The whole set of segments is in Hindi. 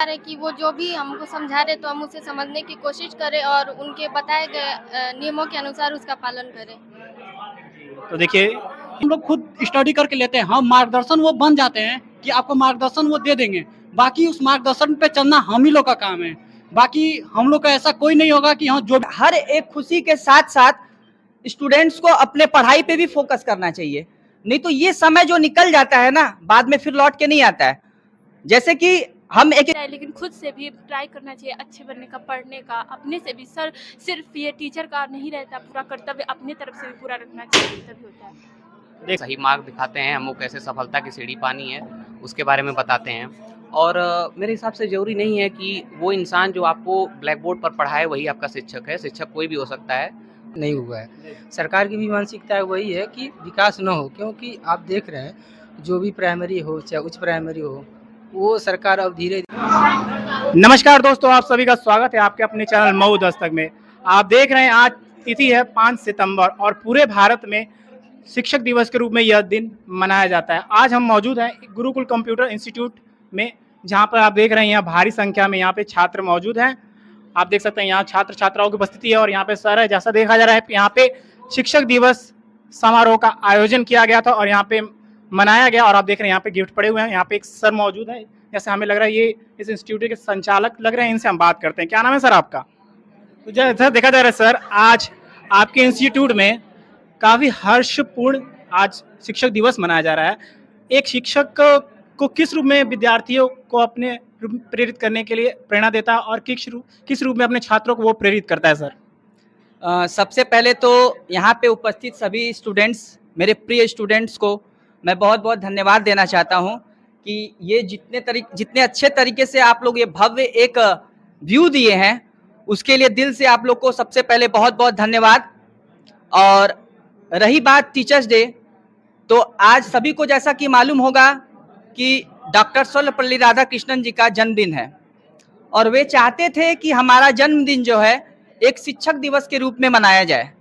रहे कि वो जो भी हमको समझा रहे तो हम उसे समझने की कोशिश करें और उनके बताए गए नियमों के अनुसार उसका पालन करें। तो देखिए, हम लोग खुद स्टडी करके लेते हैं, हम मार्गदर्शन वो बन जाते हैं कि आपको मार्गदर्शन वो दे देंगे। बाकी उस मार्गदर्शन पे चलना हम ही लोग का काम है। बाकी हम लोग का ऐसा कोई नहीं होगा कि हाँ जो हर एक खुशी के साथ साथ स्टूडेंट्स को अपने पढ़ाई पे भी फोकस करना चाहिए, नहीं तो ये समय जो निकल जाता है ना बाद में फिर लौट के नहीं आता है। जैसे कि हम एक लेकिन खुद से भी ट्राई करना चाहिए अच्छे बनने का, पढ़ने का, अपने से भी। सर सिर्फ ये टीचर का नहीं रहता, पूरा कर्तव्य अपने तरफ से भी पूरा रखना चाहिए, तभी होता है। सही मार्ग दिखाते हैं, हमको कैसे सफलता की सीढ़ी पानी है उसके बारे में बताते हैं। और मेरे हिसाब से ज़रूरी नहीं है कि वो इंसान जो आपको ब्लैक बोर्ड पर पढ़ाए वही आपका शिक्षक है। शिक्षक कोई भी हो सकता है। नहीं हुआ है। सरकार की भी मानसिकता वही है कि विकास न हो, क्योंकि आप देख रहे हैं जो भी प्राइमरी हो चाहे उच्च प्राइमरी हो, वो सरकार अब धीरे नमस्कार दोस्तों, आप सभी का स्वागत है आपके अपने चैनल मऊ दस्तक में। आप देख रहे हैं आज तिथि है 5 सितंबर और पूरे भारत में शिक्षक दिवस के रूप में यह दिन मनाया जाता है। आज हम मौजूद हैं गुरुकुल कंप्यूटर इंस्टीट्यूट में, जहां पर आप देख रहे हैं यहाँ भारी संख्या में यहाँ पे छात्र मौजूद हैं। आप देख सकते हैं यहाँ छात्र छात्राओं की उपस्थिति है और यहाँ पे सर है। जैसा देखा जा रहा है यहाँ पे शिक्षक दिवस समारोह का आयोजन किया गया था और यहाँ पे मनाया गया। और आप देख रहे हैं यहाँ पे गिफ्ट पड़े हुए हैं। यहाँ पे एक सर मौजूद है, जैसे हमें लग रहा है ये इस इंस्टीट्यूट के संचालक लग रहे हैं। इनसे हम बात करते हैं। क्या नाम है सर आपका? तो जैसा देखा जा रहा है सर, आज आपके इंस्टीट्यूट में काफी हर्षपूर्ण आज शिक्षक दिवस मनाया जा रहा है। एक शिक्षक को किस रूप में विद्यार्थियों को अपने प्रेरित करने के लिए प्रेरणा देता है और किस रूप में अपने छात्रों को वो प्रेरित करता है सर? सबसे पहले तो यहाँ पे उपस्थित सभी स्टूडेंट्स, मेरे प्रिय स्टूडेंट्स को मैं बहुत बहुत धन्यवाद देना चाहता हूँ कि ये जितने अच्छे तरीके से आप लोग ये भव्य एक व्यू दिए हैं, उसके लिए दिल से आप लोग को सबसे पहले बहुत बहुत धन्यवाद। और रही बात टीचर्स डे, तो आज सभी को जैसा कि मालूम होगा कि डॉक्टर सर्वपल्ली राधाकृष्णन जी का जन्मदिन है और वे चाहते थे कि हमारा जन्मदिन जो है एक शिक्षक दिवस के रूप में मनाया जाए।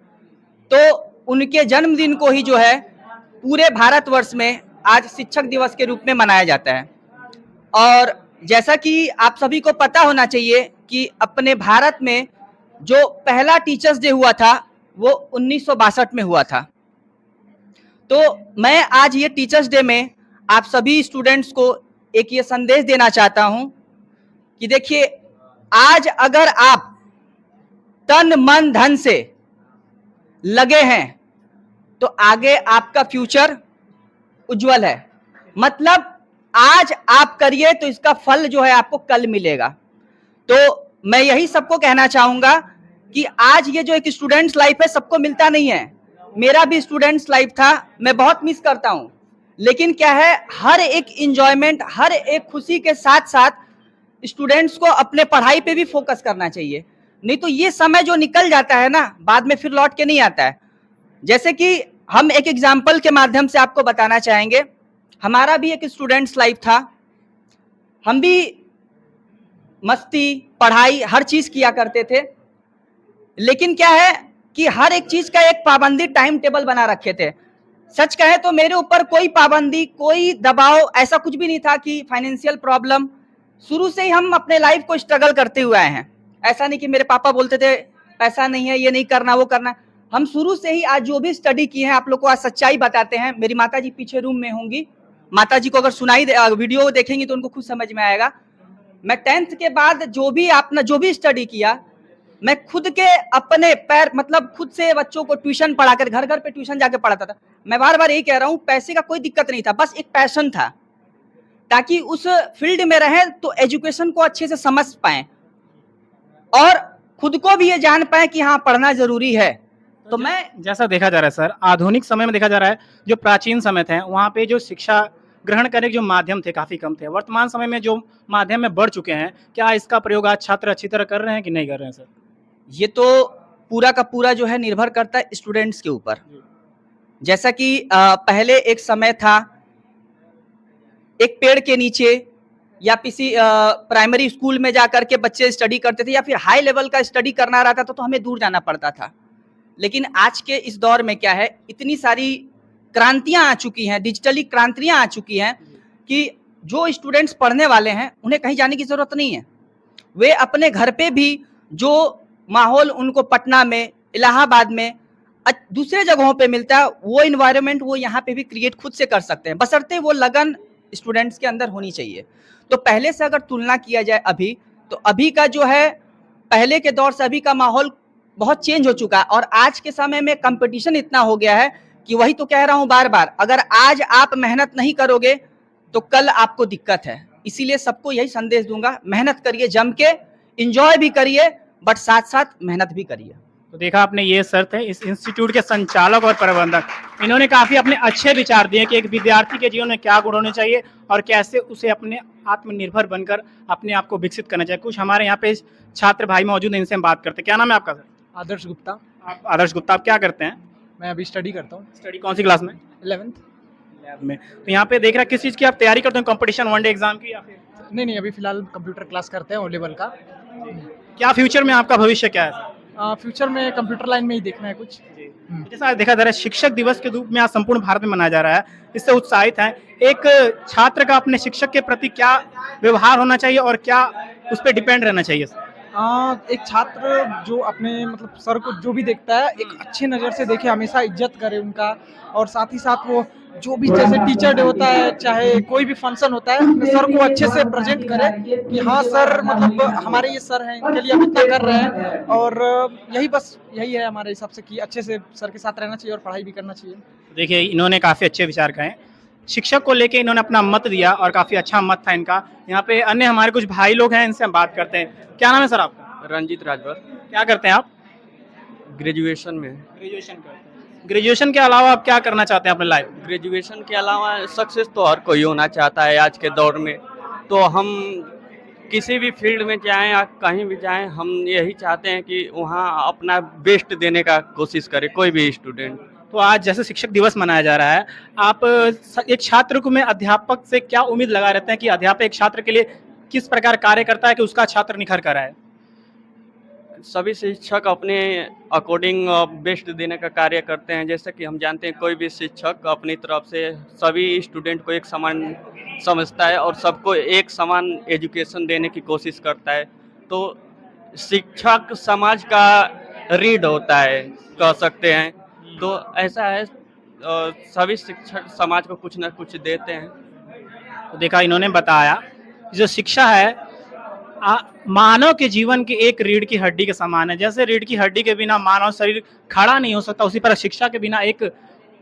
तो उनके जन्मदिन को ही जो है पूरे भारतवर्ष में आज शिक्षक दिवस के रूप में मनाया जाता है। और जैसा कि आप सभी को पता होना चाहिए कि अपने भारत में जो पहला टीचर्स डे हुआ था वो 1962 में हुआ था। तो मैं आज ये टीचर्स डे में आप सभी स्टूडेंट्स को एक ये संदेश देना चाहता हूं कि देखिए, आज अगर आप तन मन धन से लगे हैं तो आगे आपका फ्यूचर उज्जवल है। मतलब आज आप करिए तो इसका फल जो है आपको कल मिलेगा। तो मैं यही सबको कहना चाहूंगा कि आज ये जो एक स्टूडेंट्स लाइफ है सबको मिलता नहीं है। मेरा भी स्टूडेंट्स लाइफ था, मैं बहुत मिस करता हूं। लेकिन क्या है, हर एक इंजॉयमेंट, हर एक खुशी के साथ साथ स्टूडेंट्स को अपने पढ़ाई पे भी फोकस करना चाहिए, नहीं तो ये समय जो निकल जाता है ना बाद में फिर लौट के नहीं आता है। जैसे कि हम एक एग्जाम्पल के माध्यम से आपको बताना चाहेंगे। हमारा भी एक स्टूडेंट्स लाइफ था, हम भी मस्ती, पढ़ाई, हर चीज किया करते थे। लेकिन क्या है कि हर एक चीज का एक पाबंदी, टाइम टेबल बना रखे थे। सच कहे तो मेरे ऊपर कोई पाबंदी, कोई दबाव ऐसा कुछ भी नहीं था कि फाइनेंशियल प्रॉब्लम। शुरू से ही हम अपने लाइफ को स्ट्रगल करते हुए आए हैं। ऐसा नहीं कि मेरे पापा बोलते थे पैसा नहीं है, ये नहीं करना, वो करना। हम शुरू से ही आज जो भी स्टडी किए हैं आप लोग को आज सच्चाई बताते हैं। मेरी माता जी पीछे रूम में होंगी, माता जी को अगर वीडियो देखेंगी तो उनको खुद समझ में आएगा। मैं 10th के बाद जो भी स्टडी किया, मैं खुद के अपने पैर, मतलब खुद से बच्चों को ट्यूशन पढ़ाकर, घर घर पे ट्यूशन जाके पढ़ाता था। मैं बार बार यही कह रहा हूँ, पैसे का कोई दिक्कत नहीं था, बस एक पैशन था ताकि उस फील्ड में रहें तो एजुकेशन को अच्छे से समझ पाएं और खुद को भी ये जान पाए कि हाँ पढ़ना जरूरी है। तो मैं जैसा देखा जा रहा है सर, आधुनिक समय में देखा जा रहा है जो प्राचीन समय थे वहाँ पे जो शिक्षा ग्रहण करने के जो माध्यम थे काफी कम थे। वर्तमान समय में जो माध्यम में बढ़ चुके हैं, क्या इसका प्रयोग आज छात्र अच्छी तरह कर रहे हैं कि नहीं कर रहे हैं सर? ये तो पूरा का पूरा जो है निर्भर करता है स्टूडेंट्स के ऊपर। जैसा कि पहले एक समय था, एक पेड़ के नीचे या किसी प्राइमरी स्कूल में जाकर के बच्चे स्टडी करते थे, या फिर हाई लेवल का स्टडी करना रहता था तो हमें दूर जाना पड़ता था। लेकिन आज के इस दौर में क्या है, इतनी सारी क्रांतियां आ चुकी हैं, डिजिटली क्रांतियां आ चुकी हैं कि जो स्टूडेंट्स पढ़ने वाले हैं उन्हें कहीं जाने की जरूरत नहीं है। वे अपने घर पे भी जो माहौल उनको पटना में, इलाहाबाद में, दूसरे जगहों पे मिलता है, वो इन्वायरमेंट वो यहाँ पे भी क्रिएट खुद से कर सकते हैं, बशर्ते वो लगन स्टूडेंट्स के अंदर होनी चाहिए। तो पहले से अगर तुलना किया जाए अभी, तो अभी का जो है पहले के दौर से अभी का माहौल बहुत चेंज हो चुका है। और आज के समय में कंपटीशन इतना हो गया है कि वही तो कह रहा हूँ बार बार, अगर आज आप मेहनत नहीं करोगे तो कल आपको दिक्कत है। इसीलिए सबको यही संदेश दूंगा, मेहनत करिए, जम के एंजॉय भी करिए, बट साथ साथ मेहनत भी करिए। तो देखा आपने, ये सर थे इस इंस्टीट्यूट के संचालक और प्रबंधक। इन्होंने काफ़ी अपने अच्छे विचार दिए कि एक विद्यार्थी के जीवन में क्या गुण होने चाहिए और कैसे उसे अपने आत्मनिर्भर बनकर अपने आप को विकसित करना चाहिए। कुछ हमारे यहाँ पे छात्र भाई मौजूद हैं, इनसे हम बात करते हैं। क्या नाम है आपका सर? आदर्श गुप्ता। आप आदर्श गुप्ता, आप क्या करते हैं? मैं अभी स्टडी करता हूँ, स्टडी कौन सी क्लास में? 11th। लैब में। तो यहाँ पे देख रहा किस चीज़ की आप तैयारी करते हैं, कंपटीशन वनडे एग्जाम की या फिर? नहीं, अभी फिलहाल कंप्यूटर क्लास करते हैं, ओ लेवल का। क्या फ्यूचर में आपका भविष्य क्या है? फ्यूचर में कंप्यूटर लाइन में ही देखना है कुछ। जैसा आज देखा जा रहा है, शिक्षक दिवस के रूप में आज संपूर्ण भारत में मनाया जा रहा है, इससे उत्साहित हैं। एक छात्र का अपने शिक्षक के प्रति क्या व्यवहार होना चाहिए और क्या उस पर डिपेंड रहना चाहिए? एक छात्र जो अपने मतलब सर को जो भी देखता है एक अच्छे नज़र से देखे, हमेशा इज्जत करे उनका, और साथ ही साथ वो जो भी जैसे टीचर डे होता है, चाहे कोई भी फंक्शन होता है, अपने सर को अच्छे से प्रेजेंट करे कि हाँ सर, मतलब हमारे ये सर हैं, इनके लिए हम इतना कर रहे हैं। और यही है हमारे हिसाब से कि अच्छे से सर के साथ रहना चाहिए और पढ़ाई भी करना चाहिए। देखिए, इन्होंने काफ़ी अच्छे विचार कहे, शिक्षक को लेके इन्होंने अपना मत दिया और काफ़ी अच्छा मत था इनका। यहाँ पे अन्य हमारे कुछ भाई लोग हैं, इनसे हम बात करते हैं। क्या नाम है सर आपका? रंजीत राजभर। क्या करते हैं आप? ग्रेजुएशन में। ग्रेजुएशन करते हैं। ग्रेजुएशन के अलावा आप क्या करना चाहते हैं अपने लाइफ? ग्रेजुएशन के अलावा सक्सेस तो हर कोई होना चाहता है आज के दौर में। तो हम किसी भी फील्ड में जाएं या कहीं भी जाएं, हम यही चाहते हैं कि वहाँ अपना बेस्ट देने का कोशिश करे कोई भी स्टूडेंट। तो आज जैसे शिक्षक दिवस मनाया जा रहा है, आप एक छात्र को में अध्यापक से क्या उम्मीद लगा रहते हैं कि अध्यापक एक छात्र के लिए किस प्रकार कार्य करता है कि उसका छात्र निखर कर आए? सभी शिक्षक अपने अकॉर्डिंग बेस्ट देने का कार्य करते हैं। जैसे कि हम जानते हैं कोई भी शिक्षक अपनी तरफ से सभी स्टूडेंट को एक समान समझता है और सबको एक समान एजुकेशन देने की कोशिश करता है। तो शिक्षक समाज का रीढ़ होता है, कह सकते हैं। तो ऐसा है, सभी शिक्षक समाज को कुछ ना कुछ देते हैं। तो देखा, इन्होंने बताया जो शिक्षा है मानव के जीवन की एक रीढ़ की हड्डी के समान है। जैसे रीढ़ की हड्डी के बिना मानव शरीर खड़ा नहीं हो सकता, उसी पर शिक्षा के बिना एक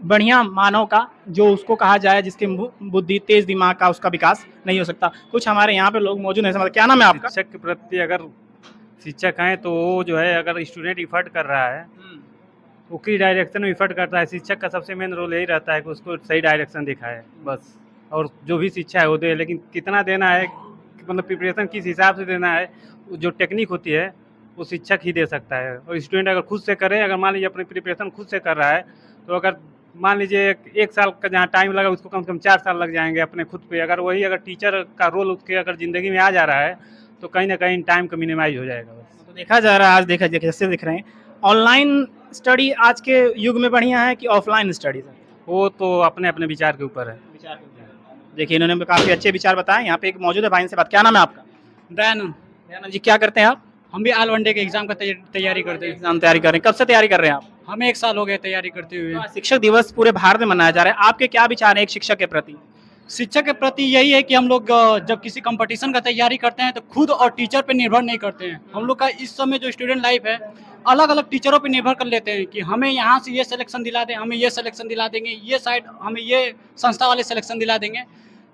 बढ़िया मानव का, जो उसको कहा जाए जिसकी बुद्धि तेज दिमाग का, उसका विकास नहीं हो सकता। कुछ हमारे यहाँ पे लोग मौजूद हैं। क्या नाम है आपका? शिक्षक के प्रति अगर शिक्षक हैं तो वो जो है, अगर स्टूडेंट इफर्ट कर रहा है वो किस डायरेक्शन में इफर्ट करता है, शिक्षक का सबसे मेन रोल यही रहता है कि उसको सही डायरेक्शन दिखाए बस। और जो भी शिक्षा है वो दे, लेकिन कितना देना है, मतलब प्रिपरेशन किस हिसाब से देना है, जो टेक्निक होती है वो शिक्षक ही दे सकता है। और स्टूडेंट अगर खुद से करे, अगर मान लीजिए अपनी प्रिपरेशन खुद से कर रहा है, तो अगर मान लीजिए 1 साल का जहाँ टाइम लगा उसको कम से कम 4 साल लग जाएंगे अपने खुद पे। अगर टीचर का रोल उसके अगर ज़िंदगी में आ जा रहा है तो कहीं ना कहीं टाइम का मिनिमाइज हो जाएगा बस। तो देखा जा रहा है, आज जैसे दिख रहे हैं, ऑनलाइन स्टडी आज के युग में बढ़िया है कि ऑफलाइन स्टडी? वो तो अपने अपने विचार के ऊपर है। देखिए, इन्होंने काफ़ी अच्छे विचार बताए। यहाँ पे एक मौजूद है भाई, इनसे बात। क्या नाम है आपका? दयानंद जी, क्या करते हैं आप? हम भी ऑल वनडे के एग्जाम का तैयारी करते हैं। एग्जाम तैयारी कर रहे हैं, कब से तैयारी कर रहे हैं आप? हमें 1 साल हो गया तैयारी करते हुए। शिक्षक दिवस पूरे भारत में मनाया जा रहा है, आपके क्या विचार है एक शिक्षक के प्रति? शिक्षक के प्रति यही है कि हम लोग जब किसी कंपटीशन का तैयारी करते हैं तो खुद और टीचर पे निर्भर नहीं करते हैं। हम लोग का इस समय जो स्टूडेंट लाइफ है, अलग अलग टीचरों पे निर्भर कर लेते हैं कि हमें यहाँ से ये सिलेक्शन दिला दें, हमें ये सिलेक्शन दिला देंगे, ये साइड हमें ये संस्था वाले सिलेक्शन दिला देंगे।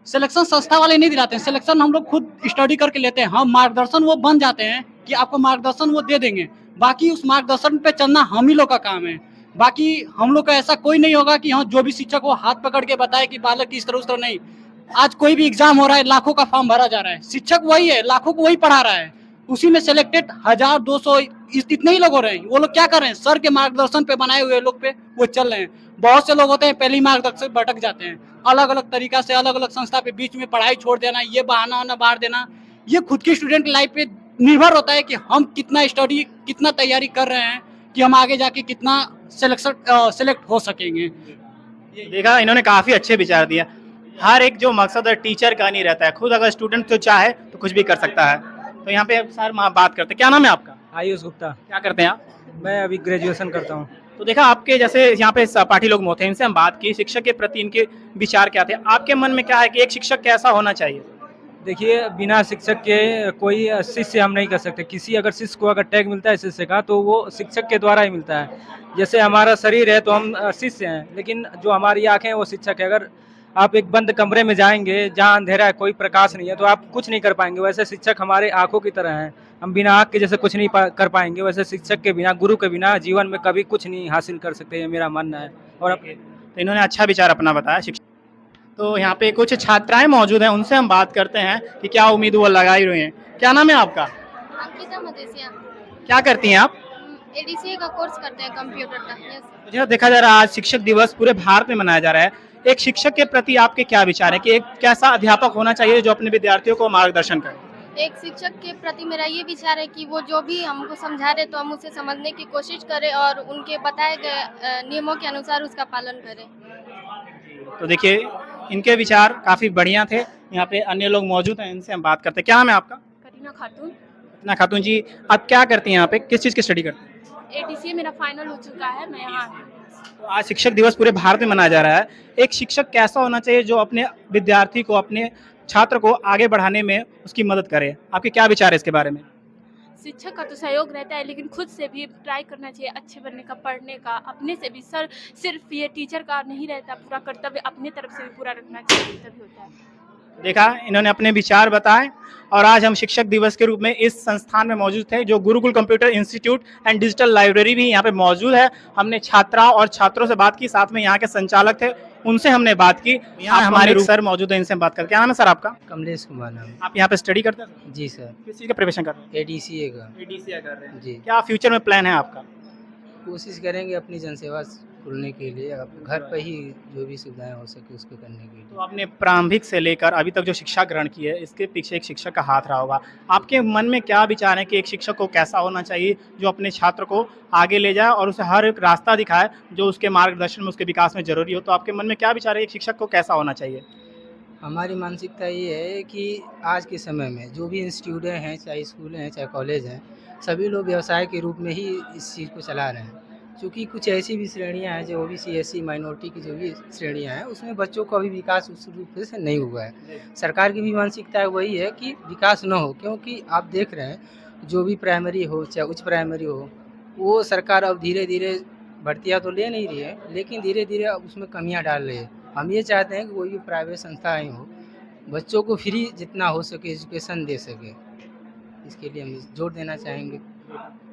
सिलेक्शन संस्था वाले नहीं दिलाते हैं, सिलेक्शन हम लोग खुद स्टडी करके लेते हैं। हम मार्गदर्शन वो बन जाते हैं कि आपको मार्गदर्शन वो दे देंगे, बाकी उस मार्गदर्शन पे चलना हम ही लोग का काम है। बाकी हम लोग का ऐसा कोई नहीं होगा कि हाँ जो भी शिक्षक वो हाथ पकड़ के बताए कि बालक की इस तरह उस तरह नहीं। आज कोई भी एग्जाम हो रहा है, लाखों का फॉर्म भरा जा रहा है, शिक्षक वही है, लाखों को वही पढ़ा रहा है, उसी में सिलेक्टेड 1000 200 इतने ही लोग हो रहे हैं। वो लोग क्या कर रहे हैं, सर के मार्गदर्शन पे बनाए हुए लोग पे वो चल रहे हैं। बहुत से लोग होते हैं पहली मार्गदर्शन से भटक जाते हैं, अलग अलग तरीका से अलग अलग संस्था पे बीच में पढ़ाई छोड़ देना, ये बहाना होना बाहर देना। ये खुद की स्टूडेंट लाइफ पे निर्भर होता है कि हम कितना स्टडी, कितना तैयारी कर रहे हैं कि हम आगे जाके कितना सेलेक्ट हो सकेंगे। देखा, इन्होंने काफ़ी अच्छे विचार दिए। हर एक जो मकसद है टीचर का नहीं रहता है, खुद अगर स्टूडेंट तो चाहे तो कुछ भी कर सकता है। तो यहाँ पे सर बात करते हैं, क्या नाम है आपका? आयुष गुप्ता। क्या करते हैं आप? मैं अभी ग्रेजुएशन करता हूँ। तो देखा आपके जैसे यहाँ पे सहपाठी लोग मौजूद हैं, इनसे हम बात की शिक्षक के प्रति इनके विचार क्या थे। आपके मन में क्या है कि एक शिक्षक कैसा होना चाहिए? देखिए, बिना शिक्षक के कोई शिष्य हम नहीं कर सकते। किसी अगर शिष्य को अगर टैग मिलता है शिष्य का, तो वो शिक्षक के द्वारा ही मिलता है। जैसे हमारा शरीर है तो हम शिष्य हैं, लेकिन जो हमारी आंखें हैं वो शिक्षक है। अगर आप एक बंद कमरे में जाएंगे जहाँ अंधेरा है, कोई प्रकाश नहीं है, तो आप कुछ नहीं कर पाएंगे। वैसे शिक्षक हमारे आंखों की तरह हैं। हम बिना आँख के जैसे कुछ नहीं कर पाएंगे, वैसे शिक्षक के बिना, गुरु के बिना जीवन में कभी कुछ नहीं हासिल कर सकते, ये मेरा मानना है। और तो इन्होंने अच्छा विचार अपना बताया शिक्षक। तो यहाँ पे कुछ छात्राएं मौजूद हैं, उनसे हम बात करते हैं कि क्या उम्मीद वो लगाई हुई हैं। क्या नाम है आपका? अंकिता मदेसिया। क्या करती हैं आप? एडीसीए का कोर्स करते हैं कंप्यूटर का। यस। तो जहाँ देखा जा रहा है आज शिक्षक दिवस पूरे भारत में मनाया जा रहा है, एक शिक्षक के प्रति आपके क्या विचार है कि एक कैसा अध्यापक होना चाहिए जो अपने विद्यार्थियों को मार्गदर्शन करे? एक शिक्षक के प्रति मेरा ये विचार है कि वो जो भी हमको समझा रहे तो हम उसे समझने की कोशिश करें और उनके बताए गए नियमों के अनुसार उसका पालन करें। तो देखिए इनके विचार काफी बढ़िया थे। यहाँ पे अन्य लोग मौजूद हैं, इनसे हम बात करते हैं। क्या नाम है आपका? करीना खातून। करीना खातून जी, आप क्या करती हैं यहाँ पे, किस चीज़ की स्टडी करते हैं? एडीसीए मेरा फाइनल हो चुका है, मैं यहाँ। तो आज शिक्षक दिवस पूरे भारत में मनाया जा रहा है, एक शिक्षक कैसा होना चाहिए जो अपने विद्यार्थी को, अपने छात्र को आगे बढ़ाने में उसकी मदद करे? आपके क्या विचार है इसके बारे में? शिक्षक का तो सहयोग रहता है, लेकिन खुद से भी ट्राई करना चाहिए अच्छे बनने का, पढ़ने का। अपने से भी सिर्फ ये टीचर का नहीं रहता, पूरा कर्तव्य अपने तरफ से भी पूरा रखना चाहिए, तभी होता है। देखा, इन्होंने अपने विचार बताए। और आज हम शिक्षक दिवस के रूप में इस संस्थान में मौजूद थे, जो Gurukul computer institute and digital library भी यहाँ पे मौजूद है। हमने छात्राओं और छात्रों से बात की, साथ में यहाँ के संचालक थे, उनसे हमने बात की। यहाँ हमारे सर मौजूद हैं, इनसे हम बात करते हैं। क्या नाम है सर आपका? कमलेश कुमार नाम। आप यहाँ पे स्टडी करते हैं? जी सर। किस चीज़ का प्रिपरेशन कर रहे हैं? एडीसीए का। एडीसीए कर रहे हैं जी। क्या फ्यूचर में प्लान है आपका? कोशिश करेंगे अपनी जनसेवा खुलने के लिए, घर पर ही जो भी सुविधाएं हो सके उसको करने के लिए। तो आपने प्रारंभिक से लेकर अभी तक जो शिक्षा ग्रहण की है, इसके पीछे एक शिक्षक का हाथ रहा होगा। आपके मन में क्या विचार है कि एक शिक्षक को कैसा होना चाहिए जो अपने छात्र को आगे ले जाए और उसे हर एक रास्ता दिखाए जो उसके मार्गदर्शन में, उसके विकास में जरूरी हो? तो आपके मन में क्या विचार है एक शिक्षक को कैसा होना चाहिए? हमारी मानसिकता ये है कि आज के समय में जो भी इंस्टीट्यूट हैं, चाहे स्कूल हैं, चाहे कॉलेज हैं, सभी लोग व्यवसाय के रूप में ही इस चीज़ को चला रहे हैं। क्योंकि कुछ ऐसी भी श्रेणियां हैं जो ओबीसी, एससी, माइनॉरिटी की जो भी श्रेणियां हैं, उसमें बच्चों का अभी विकास उस रूप से नहीं हुआ है। सरकार की भी मानसिकता वही है कि विकास न हो, क्योंकि आप देख रहे हैं जो भी प्राइमरी हो चाहे उच्च प्राइमरी हो, वो सरकार अब धीरे धीरे भर्तियाँ तो ले नहीं रही है, लेकिन धीरे धीरे अब उसमें कमियाँ डाल रही है। हम ये चाहते हैं कि कोई भी प्राइवेट संस्थाएँ हो, बच्चों को फ्री जितना हो सके एजुकेशन दे सके, इसके लिए हम जोर देना चाहेंगे।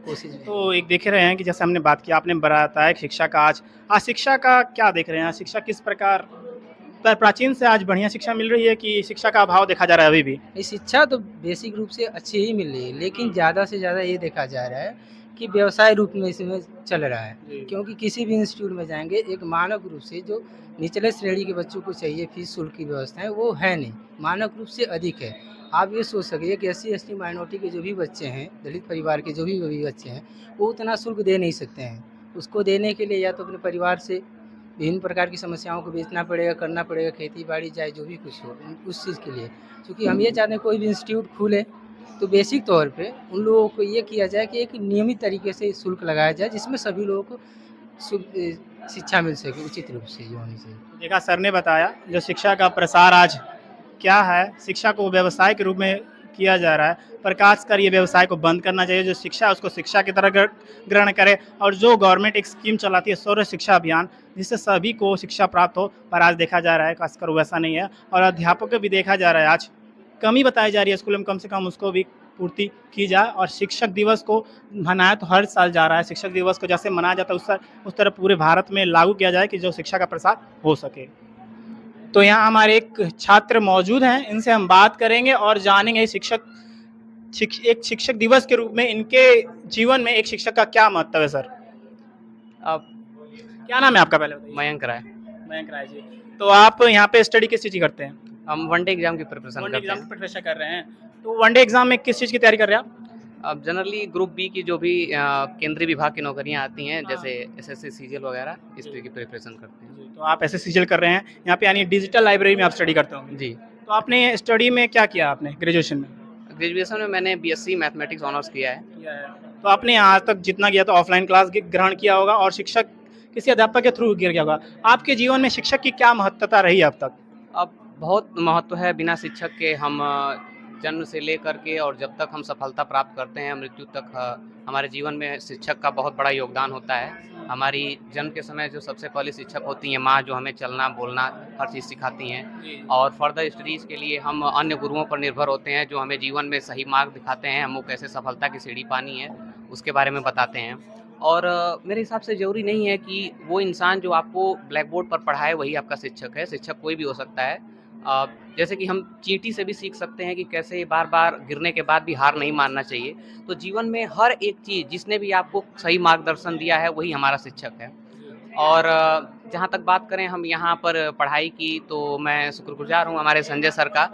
कोशिश। तो एक देख रहे हैं कि जैसे हमने बात की, आपने बताया कि शिक्षा का आज शिक्षा का क्या देख रहे हैं? शिक्षा किस प्रकार प्राचीन से आज बढ़िया शिक्षा मिल रही है कि शिक्षा का अभाव देखा जा रहा है अभी भी? ये शिक्षा तो बेसिक रूप से अच्छी ही मिल रही है, लेकिन ज़्यादा से ज़्यादा ये देखा जा रहा है कि व्यवसाय रूप में इसमें चल रहा है। क्योंकि किसी भी इंस्टीट्यूट में जाएंगे, एक मानक रूप से जो निचले श्रेणी के बच्चों को चाहिए फीस शुल्क की व्यवस्था है, वो है नहीं, मानक रूप से अधिक है। आप ये सोच सकिए कि एससी एसटी माइनॉरिटी के जो भी बच्चे हैं, दलित परिवार के जो भी बच्चे हैं, वो उतना शुल्क दे नहीं सकते हैं। उसको देने के लिए या तो अपने परिवार से विभिन्न प्रकार की समस्याओं को बेचना पड़ेगा, करना पड़ेगा, खेती बाड़ी चाहे जो भी कुछ हो, उस चीज़ के लिए। क्योंकि हम ये चाहते हैं कोई भी इंस्टीट्यूट खुले तो बेसिक तौर पे उन लोगों को ये किया जाए कि एक नियमित तरीके से शुल्क लगाया जाए, जिसमें सभी लोगों को शिक्षा मिल सके उचित रूप से, जो होनी चाहिए। देखा, सर ने बताया जो शिक्षा का प्रसार आज क्या है, शिक्षा को व्यवसाय के रूप में किया जा रहा है, प्रकाश कर ये व्यवसाय को बंद करना चाहिए। जो शिक्षा है उसको शिक्षा की तरह ग्रहण करे। और जो गवर्नमेंट एक स्कीम चलाती है सर्व शिक्षा अभियान, जिससे सभी को शिक्षा प्राप्त हो, पर आज देखा जा रहा है खासकर वैसा नहीं है। और अध्यापकों भी देखा जा रहा है आज कमी बताई जा रही है स्कूल में, कम से कम उसको भी पूर्ति की जाए। और शिक्षक दिवस को मनाया तो हर साल जा रहा है, शिक्षक दिवस को जैसे मनाया जाता है उस तरह पूरे भारत में लागू किया जाए कि जो शिक्षा का प्रसार हो सके। तो यहाँ हमारे एक छात्र मौजूद हैं, इनसे हम बात करेंगे और जानेंगे एक शिक्षक दिवस के रूप में इनके जीवन में एक शिक्षक का क्या महत्व है। सर अब क्या नाम है आपका? पहले बताइए। मयंक राय। मयंक राय जी, तो आप यहाँ पे स्टडी किस चीज़ की करते हैं? हम वनडे एग्जाम की प्रिपरेशन वनडे करते एग्जाम की हैं। प्रिपरेशन कर रहे हैं। तो वनडे एग्जाम में किस चीज़ की तैयारी कर रहे हैं आप? अब जनरली ग्रुप बी की जो भी केंद्रीय विभाग की नौकरियां आती हैं, जैसे एसएससी सीजीएल वगैरह, इस तरह की प्रिपरेशन करते हैं। तो आप एसएससीजीएल कर रहे हैं यहाँ पे, यानी डिजिटल लाइब्रेरी में आप स्टडी करते होंगे। जी, तो आपने स्टडी में क्या किया आपने ग्रेजुएशन में? ग्रेजुएशन में मैंने बीएससी मैथमेटिक्स ऑनर्स किया है। तो आपने आज तक जितना किया तो ऑफलाइन क्लास ग्रहण किया होगा और शिक्षक किसी अध्यापक के थ्रू गिर गया होगा। आपके जीवन में शिक्षक की क्या महत्वता रही अब तक? अब बहुत महत्व है, बिना शिक्षक के हम जन्म से लेकर के और जब तक हम सफलता प्राप्त करते हैं मृत्यु तक हमारे जीवन में शिक्षक का बहुत बड़ा योगदान होता है। हमारी जन्म के समय जो सबसे पहले शिक्षक होती हैं माँ, जो हमें चलना बोलना हर चीज़ सिखाती हैं, और फर्दर स्टडीज़ के लिए हम अन्य गुरुओं पर निर्भर होते हैं जो हमें जीवन में सही मार्ग दिखाते हैं, हमको कैसे सफलता की सीढ़ी पानी है उसके बारे में बताते हैं। और मेरे हिसाब से ज़रूरी नहीं है कि वो इंसान जो आपको ब्लैक बोर्ड पर पढ़ाए वही आपका शिक्षक है। शिक्षक कोई भी हो सकता है। जैसे कि हम चींटी से भी सीख सकते हैं कि कैसे बार बार गिरने के बाद भी हार नहीं मानना चाहिए। तो जीवन में हर एक चीज़ जिसने भी आपको सही मार्गदर्शन दिया है वही हमारा शिक्षक है। और जहाँ तक बात करें हम यहाँ पर पढ़ाई की, तो मैं शुक्रगुजार हूँ हमारे संजय सर का,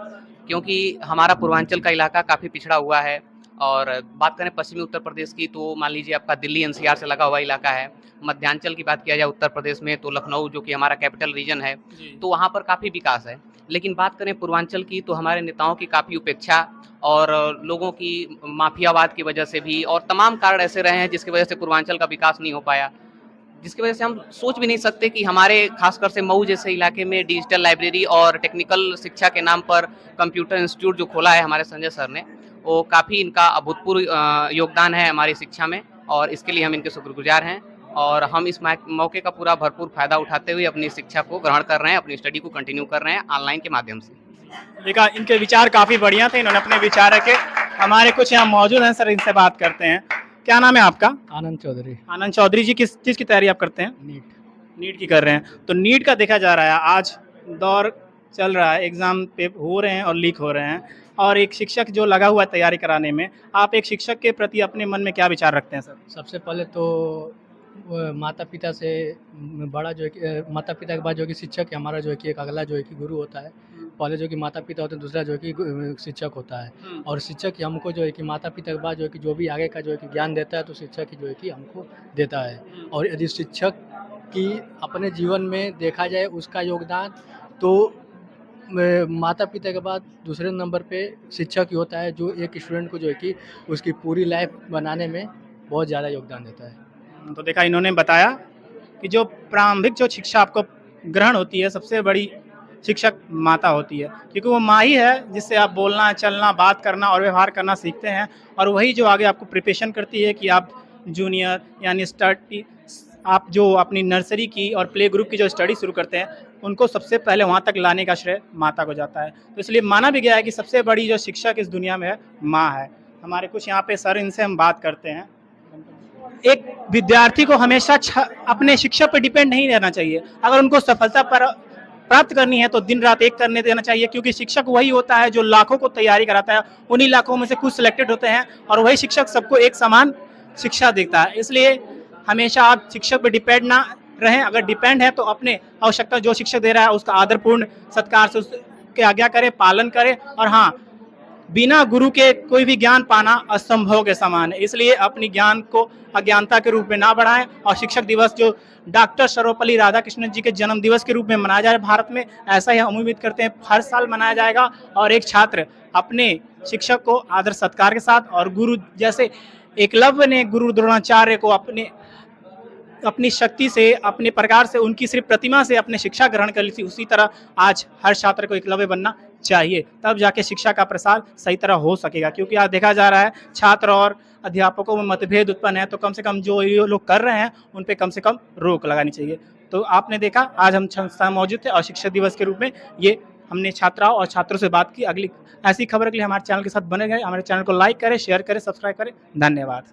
क्योंकि हमारा पूर्वांचल का इलाका काफ़ी पिछड़ा हुआ है। और बात करें पश्चिमी उत्तर प्रदेश की, तो मान लीजिए आपका दिल्ली एनसीआर से लगा हुआ इलाका है। मध्यांचल की बात किया जाए उत्तर प्रदेश में, तो लखनऊ जो कि हमारा कैपिटल रीजन है, तो वहाँ पर काफ़ी विकास है। लेकिन बात करें पूर्वांचल की, तो हमारे नेताओं की काफ़ी उपेक्षा और लोगों की माफियावाद की वजह से भी, और तमाम कारण ऐसे रहे हैं जिसकी वजह से पूर्वांचल का विकास नहीं हो पाया, जिसकी वजह से हम सोच भी नहीं सकते कि हमारे खासकर से मऊ जैसे इलाके में डिजिटल लाइब्रेरी और टेक्निकल शिक्षा के नाम पर कंप्यूटर इंस्टीट्यूट जो खोला है हमारे संजय सर ने, वो काफ़ी इनका अभूतपूर्व योगदान है हमारी शिक्षा में, और इसके लिए हम इनके शुक्रगुजार हैं। और हम इस मौके का पूरा भरपूर फ़ायदा उठाते हुए अपनी शिक्षा को ग्रहण कर रहे हैं, अपनी स्टडी को कंटिन्यू कर रहे हैं ऑनलाइन के माध्यम से। देखा, इनके विचार काफ़ी बढ़िया थे, इन्होंने अपने विचार रखे। हमारे कुछ यहाँ मौजूद हैं सर, इनसे बात करते हैं। क्या नाम है आपका? आनंद चौधरी। आनंद चौधरी जी, किस चीज़ की तैयारी आप करते हैं? नीट की कर रहे हैं। तो नीट का देखा जा रहा है, आज दौर चल रहा है, एग्ज़ाम पे हो रहे हैं और लीक हो रहे हैं, और एक शिक्षक जो लगा हुआ है तैयारी कराने में, आप एक शिक्षक के प्रति अपने मन में क्या विचार रखते हैं सर? सबसे पहले तो माता पिता से बड़ा जो है कि माता पिता के बाद जो कि शिक्षक हमारा जो है कि एक अगला जो है कि गुरु होता है। पहले जो कि माता पिता होते हैं, दूसरा जो है कि शिक्षक होता है। और शिक्षक हमको जो है कि माता पिता के बाद जो है कि जो भी आगे का जो है कि ज्ञान देता है, तो शिक्षक ही जो है कि हमको देता है। और यदि शिक्षक की अपने जीवन में देखा जाए उसका योगदान, तो माता पिता के बाद दूसरे नंबर पे शिक्षक ही होता है, जो एक स्टूडेंट को जो है कि उसकी पूरी लाइफ बनाने में बहुत ज़्यादा योगदान देता है। तो देखा, इन्होंने बताया कि जो प्रारंभिक जो शिक्षा आपको ग्रहण होती है, सबसे बड़ी शिक्षक माता होती है, क्योंकि वो माँ ही है जिससे आप बोलना, चलना, बात करना और व्यवहार करना सीखते हैं, और वही जो आगे आपको प्रिपरेशन करती है कि आप जूनियर यानी स्टडी, आप जो अपनी नर्सरी की और प्ले ग्रुप की जो स्टडी शुरू करते हैं, उनको सबसे पहले वहाँ तक लाने का श्रेय माता को जाता है। तो इसलिए माना भी गया है कि सबसे बड़ी जो शिक्षक इस दुनिया में है, माँ है। हमारे कुछ यहाँ पे सर, इनसे हम बात करते हैं। एक विद्यार्थी को हमेशा अपने शिक्षक पर डिपेंड नहीं रहना चाहिए। अगर उनको सफलता पर प्राप्त करनी है तो दिन रात एक करने देना चाहिए, क्योंकि शिक्षक वही होता है जो लाखों को तैयारी कराता है। उन्हीं लाखों में से कुछ सिलेक्टेड होते हैं, और वही शिक्षक सबको एक समान शिक्षा देता है। इसलिए हमेशा आप शिक्षक पर डिपेंड ना रहें। अगर डिपेंड है तो अपने आवश्यकता जो शिक्षक दे रहा है उसका आदरपूर्ण सत्कार से उसके आज्ञा करें, पालन करें। और हाँ, बिना गुरु के कोई भी ज्ञान पाना असंभव के समान है। इसलिए अपनी ज्ञान को अज्ञानता के रूप में ना बढ़ाएं। और शिक्षक दिवस जो डॉक्टर सर्वपल्ली राधाकृष्णन जी के जन्म दिवस के रूप में मनाया जा रहा है भारत में, ऐसा ही हम उम्मीद करते हैं हर साल मनाया जाएगा। और एक छात्र अपने शिक्षक को आदर सत्कार के साथ, और गुरु जैसे एकलव्य ने गुरु द्रोणाचार्य को अपनी शक्ति से, अपने प्रकार से, उनकी सिर्फ प्रतिमा से अपने शिक्षा ग्रहण कर ली थी, उसी तरह आज हर छात्र को एकलव्य बनना चाहिए। तब जाके शिक्षा का प्रसार सही तरह हो सकेगा। क्योंकि आज देखा जा रहा है छात्र और अध्यापकों में मतभेद उत्पन्न है, तो कम से कम जो ये लोग कर रहे हैं उन पे कम से कम रोक लगानी चाहिए। तो आपने देखा, आज हम संस्था मौजूद थे और शिक्षक दिवस के रूप में ये हमने छात्राओं और छात्रों से बात की। अगली ऐसी खबर के लिए हमारे चैनल के साथ बने रहे। हमारे चैनल को लाइक करें, शेयर करें, सब्सक्राइब करें। धन्यवाद।